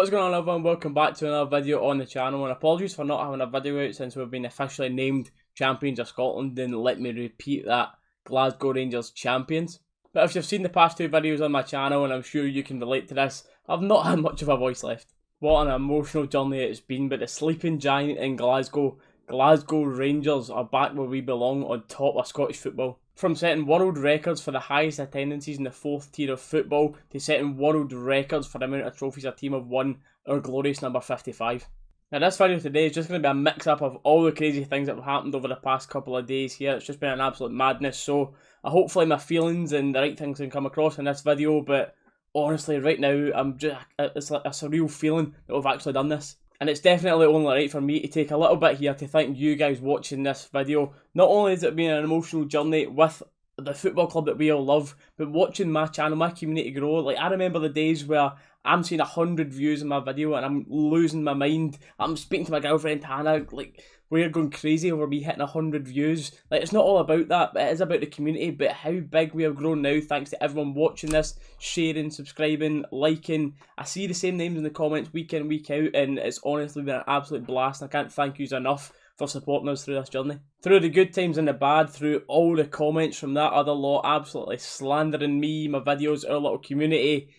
What's going on, everyone? Welcome back to another video on the channel, and apologies for not having a video out since we've been officially named champions of Scotland, and let me repeat that, Glasgow Rangers champions. But if you've seen the past two videos on my channel, and I'm sure you can relate to this, I've not had much of a voice left. What an emotional journey it's been, but the sleeping giant in Glasgow Rangers are back where we belong, on top of Scottish football. From setting world records for the highest attendances in the fourth tier of football to setting world records for the amount of trophies a team have won, our glorious number 55. Now this video today is just going to be a mix up of all the crazy things that have happened over the past couple of days here. It's just been an absolute madness, so hopefully my feelings and the right things can come across in this video, but honestly right now it's like a surreal feeling that we've actually done this. And it's definitely only right for me to take a little bit here to thank you guys watching this video. Not only has it been an emotional journey with the football club that we all love, but watching my channel, my community grow. Like, I remember the days where I'm seeing 100 views in my video and I'm losing my mind. I'm speaking to my girlfriend Hannah, like, we're going crazy over me hitting 100 views. Like, it's not all about that, but it is about the community, but how big we have grown now thanks to everyone watching this, sharing, subscribing, liking. I see the same names in the comments week in, week out, and it's honestly been an absolute blast, and I can't thank yous enough for supporting us through this journey. Through the good times and the bad, through all the comments from that other lot absolutely slandering me, my videos, our little community,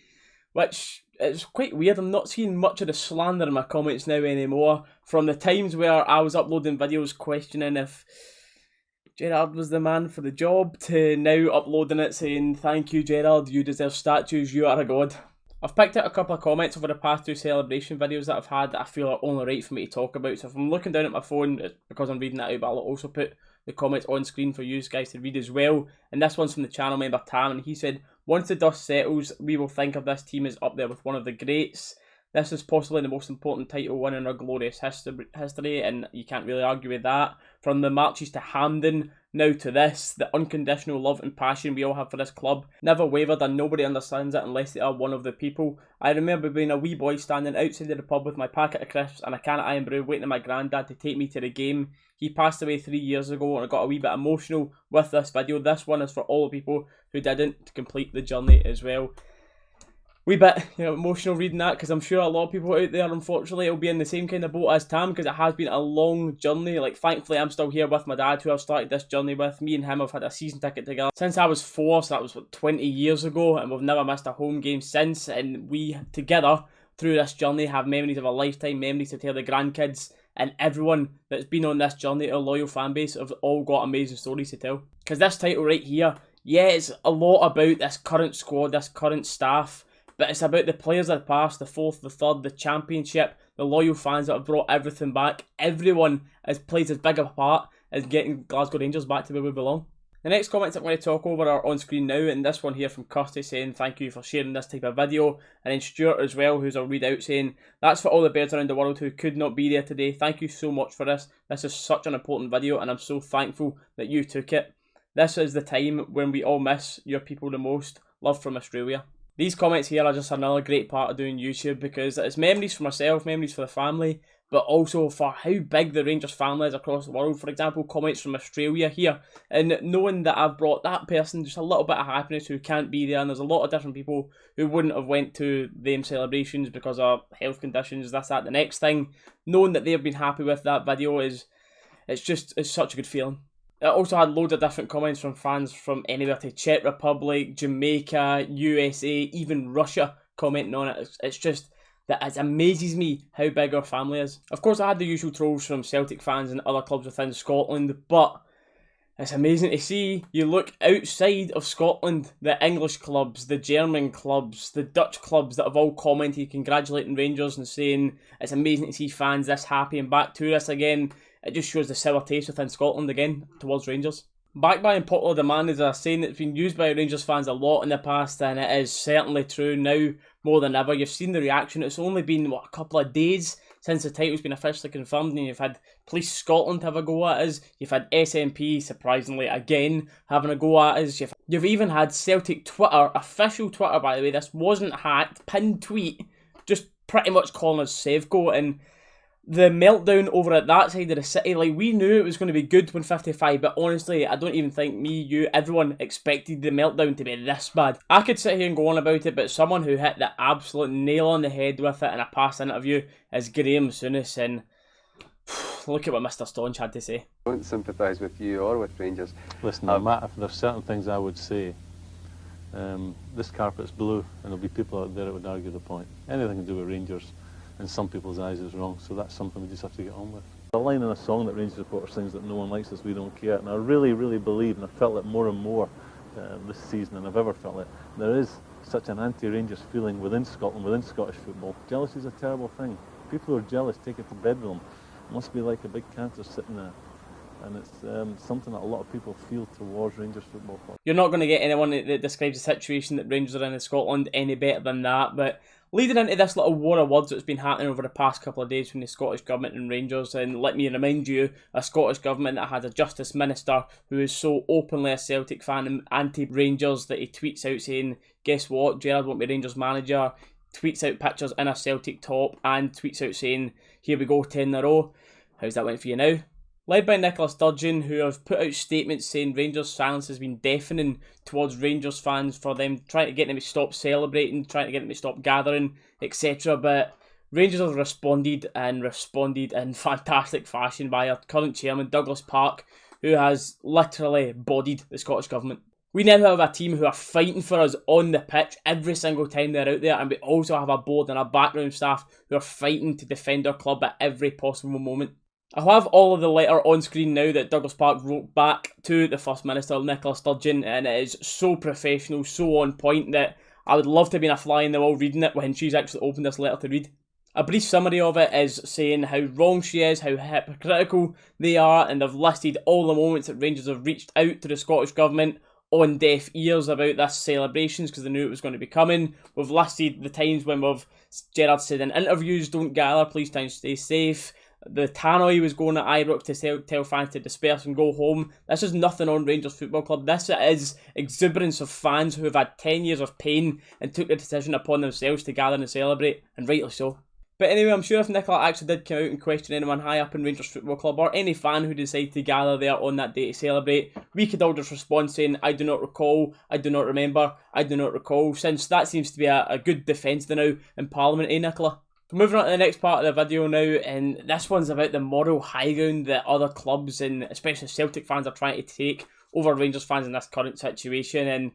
which is quite weird. I'm not seeing much of the slander in my comments now anymore. From the times where I was uploading videos questioning if Gerard was the man for the job, to now uploading it saying, "Thank you Gerard, you deserve statues, you are a god." I've picked out a couple of comments over the past two celebration videos that I've had that I feel are only right for me to talk about. So if I'm looking down at my phone, it's because I'm reading that out, but I'll also put the comments on screen for you guys to read as well. And this one's from the channel member Tam, and he said, "Once the dust settles, we will think of this team as up there with one of the greats. This is possibly the most important title win in our glorious history, and you can't really argue with that. From the marches to Hampden, now to this, the unconditional love and passion we all have for this club never wavered, and nobody understands it unless they are one of the people. I remember being a wee boy standing outside of the pub with my packet of crisps and a can of iron brew waiting for my granddad to take me to the game. He passed away 3 years ago, and I got a wee bit emotional with this video. This one is for all the people who didn't, to complete the journey as well." Wee bit emotional reading that, because I'm sure a lot of people out there, unfortunately, will be in the same kind of boat as Tam, because it has been a long journey. Like, thankfully I'm still here with my dad, who I've started this journey with. Me and him have had a season ticket together since I was 4, so that was 20 years ago, and we've never missed a home game since. And we together through this journey have memories of a lifetime, memories to tell the grandkids, and everyone that's been on this journey, our loyal fan base, have all got amazing stories to tell. Because this title right here, yeah, it's a lot about this current squad, this current staff, but it's about the players of the past, the fourth, the third, the championship, the loyal fans that have brought everything back. Everyone has played as big a part as getting Glasgow Rangers back to where we belong. The next comments I'm going to talk over are on screen now, and this one here from Kirsty saying, "Thank you for sharing this type of video." And then Stuart as well, who's I'll read out, saying, "That's for all the birds around the world who could not be there today. Thank you so much for this. This is such an important video, and I'm so thankful that you took it. This is the time when we all miss your people the most. Love from Australia." These comments here are just another great part of doing YouTube, because it's memories for myself, memories for the family, but also for how big the Rangers family is across the world. For example, comments from Australia here, and knowing that I've brought that person just a little bit of happiness who can't be there, and there's a lot of different people who wouldn't have went to them celebrations because of health conditions, this, that, the next thing. Knowing that they've been happy with that video it's such a good feeling. It also had loads of different comments from fans from anywhere to Czech Republic, Jamaica, USA, even Russia commenting on it. It's just that it amazes me how big our family is. Of course, I had the usual trolls from Celtic fans and other clubs within Scotland, but it's amazing to see. You look outside of Scotland, the English clubs, the German clubs, the Dutch clubs that have all commented congratulating Rangers and saying it's amazing to see fans this happy and back to us again. It just shows the sour taste within Scotland again towards Rangers. Backed by unpopular demand is a saying that's been used by Rangers fans a lot in the past, and it is certainly true now more than ever. You've seen the reaction. It's only been, a couple of days since the title's been officially confirmed, and you've had Police Scotland have a go at us. You've had SNP, surprisingly, again, having a go at us. You've even had Celtic Twitter, official Twitter by the way, this wasn't hacked, pinned tweet, just pretty much calling us Sevco, and the meltdown over at that side of the city, like, we knew it was going to be good when 55, but honestly, I don't even think me, you, everyone expected the meltdown to be this bad. I could sit here and go on about it, but someone who hit the absolute nail on the head with it in a past interview is Graham Souness, and look at what Mr. Staunch had to say. I don't sympathise with you or with Rangers. Listen, Matt, if there's certain things I would say. This carpet's blue, and there'll be people out there that would argue the point. Anything to do with Rangers, in some people's eyes, is wrong, so that's something we just have to get on with. A line in a song that Rangers supporter sings that no one likes us, we don't care, and I really, really believe, and I felt it more and more this season than I've ever felt it, there is such an anti-Rangers feeling within Scotland, within Scottish football. Jealousy is a terrible thing. People who are jealous take it to bed with them. It must be like a big cancer sitting there. And it's something that a lot of people feel towards Rangers Football Club. You're not going to get anyone that describes the situation that Rangers are in Scotland any better than that, but leading into this little war of words that's been happening over the past couple of days between the Scottish Government and Rangers, and let me remind you, a Scottish Government that has a Justice Minister who is so openly a Celtic fan and anti-Rangers that he tweets out saying, guess what, Gerrard won't be Rangers manager, tweets out pictures in a Celtic top, and tweets out saying, here we go, 10 in a row. How's that went for you now? Led by Nicola Sturgeon, who have put out statements saying Rangers' silence has been deafening towards Rangers fans for them trying to get them to stop celebrating, trying to get them to stop gathering, etc. But Rangers have responded in fantastic fashion by our current chairman, Douglas Park, who has literally bodied the Scottish Government. We now have a team who are fighting for us on the pitch every single time they're out there, and we also have a board and a background staff who are fighting to defend our club at every possible moment. I have all of the letter on screen now that Douglas Park wrote back to the First Minister, Nicola Sturgeon, and it is so professional, so on point that I would love to be a fly in the wall reading it when she's actually opened this letter to read. A brief summary of it is saying how wrong she is, how hypocritical they are, and they've listed all the moments that Rangers have reached out to the Scottish Government on deaf ears about this celebrations because they knew it was going to be coming. We've listed the times when Gerrard said in interviews, don't gather, please try and stay safe. The tannoy was going at Ibrox to tell fans to disperse and go home. This is nothing on Rangers Football Club. This is exuberance of fans who have had 10 years of pain and took the decision upon themselves to gather and celebrate, and rightly so. But anyway, I'm sure if Nicola actually did come out and question anyone high up in Rangers Football Club or any fan who decided to gather there on that day to celebrate, we could all just respond saying, I do not recall, I do not remember, I do not recall, since that seems to be a good defence now in Parliament, Nicola? Moving on to the next part of the video now, and this one's about the moral high ground that other clubs and especially Celtic fans are trying to take over Rangers fans in this current situation, and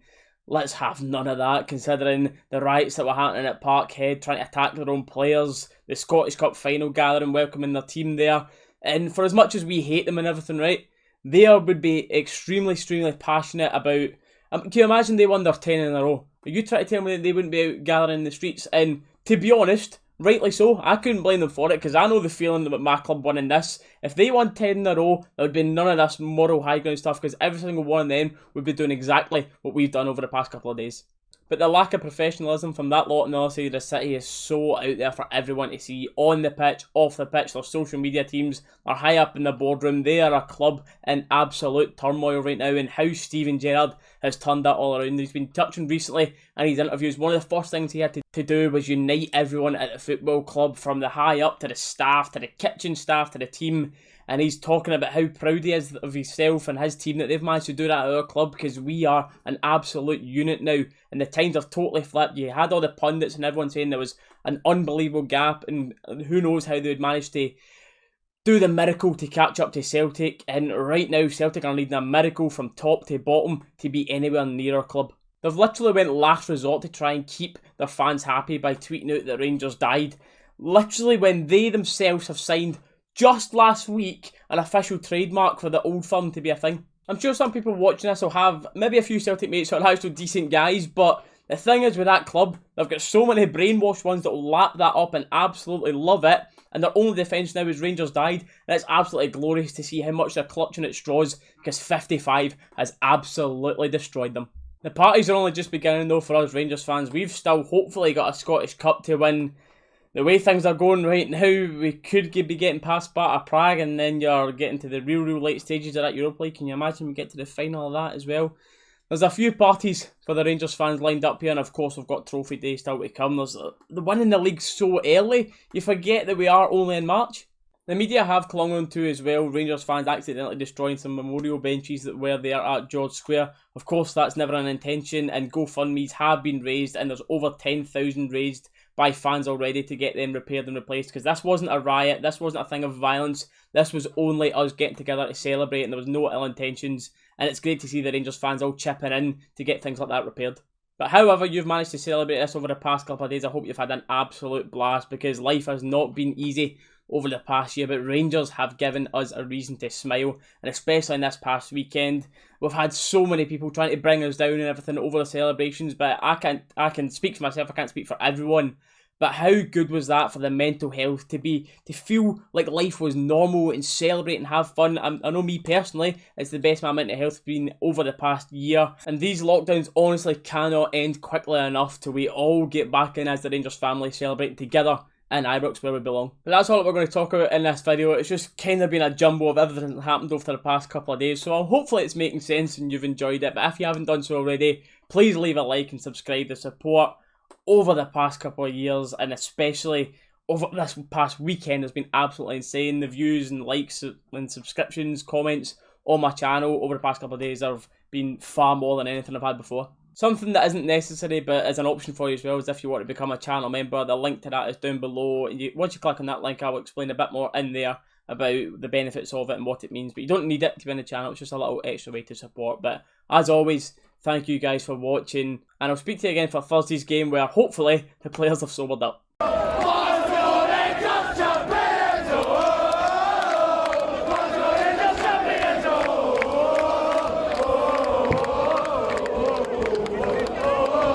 let's have none of that considering the riots that were happening at Parkhead, trying to attack their own players, the Scottish Cup final gathering, welcoming their team there, and for as much as we hate them and everything, right, they would be extremely passionate about, can you imagine they won their 10 in a row? Are you trying to tell me that they wouldn't be out gathering in the streets? And to be honest, rightly so, I couldn't blame them for it because I know the feeling about my club winning this. If they won 10 in a row, there would be none of this moral high ground stuff because every single one of them would be doing exactly what we've done over the past couple of days. But the lack of professionalism from that lot on the other side of the city is so out there for everyone to see, on the pitch, off the pitch. Their social media teams are high up in the boardroom. They are a club in absolute turmoil right now, and how Steven Gerrard has turned that all around. He's been touching recently in his interviews. One of the first things he had to do was unite everyone at the football club, from the high up to the staff, to the kitchen staff, to the team. And he's talking about how proud he is of himself and his team that they've managed to do that at our club because we are an absolute unit now. And the times have totally flipped. You had all the pundits and everyone saying there was an unbelievable gap and who knows how they would manage to do the miracle to catch up to Celtic. And right now Celtic are needing a miracle from top to bottom to be anywhere near our club. They've literally went last resort to try and keep their fans happy by tweeting out that Rangers died. Literally when they themselves have signed just last week an official trademark for the old firm to be a thing. I'm sure some people watching this will have maybe a few Celtic mates who are actually decent guys, but the thing is with that club, they've got so many brainwashed ones that will lap that up and absolutely love it, and their only defence now is Rangers died, and it's absolutely glorious to see how much they're clutching at straws because 55 has absolutely destroyed them. The parties are only just beginning though for us Rangers fans. We've still hopefully got a Scottish Cup to win. The way things are going right now, we could be getting past Sparta Prague and then you're getting to the real late stages of that Europa League. Can you imagine we get to the final of that as well? There's a few parties for the Rangers fans lined up here, and of course we've got Trophy Day still to come. There's the winning the league so early, you forget that we are only in March. The media have clung on to as well Rangers fans accidentally destroying some memorial benches that were there at George Square. Of course, that's never an intention, and GoFundMes have been raised, and there's over 10,000 raised by fans already to get them repaired and replaced, because this wasn't a riot, this wasn't a thing of violence, this was only us getting together to celebrate, and there was no ill intentions, and it's great to see the Rangers fans all chipping in to get things like that repaired. But however you've managed to celebrate this over the past couple of days, I hope you've had an absolute blast, because life has not been easy over the past year, but Rangers have given us a reason to smile, and especially in this past weekend, we've had so many people trying to bring us down and everything over the celebrations, but I can speak for myself, I can't speak for everyone, but how good was that for the mental health to feel like life was normal and celebrate and have fun. I know me personally, it's the best my mental health has been over the past year, and these lockdowns honestly cannot end quickly enough till we all get back in as the Rangers family celebrating together in Ibrox where we belong. But that's all that we're going to talk about in this video. It's just kind of been a jumble of everything that happened over the past couple of days, so hopefully it's making sense and you've enjoyed it. But if you haven't done so already, please leave a like and subscribe. The support over the past couple of years, and especially over this past weekend, has been absolutely insane. The views and likes and subscriptions, comments on my channel over the past couple of days have been far more than anything I've had before. Something that isn't necessary but is an option for you as well is if you want to become a channel member. The link to that is down below, and once you click on that link, I will explain a bit more in there about the benefits of it and what it means. But you don't need it to be in the channel, it's just a little extra way to support. But as always, thank you guys for watching, and I'll speak to you again for Thursday's game where hopefully the players have sobered up.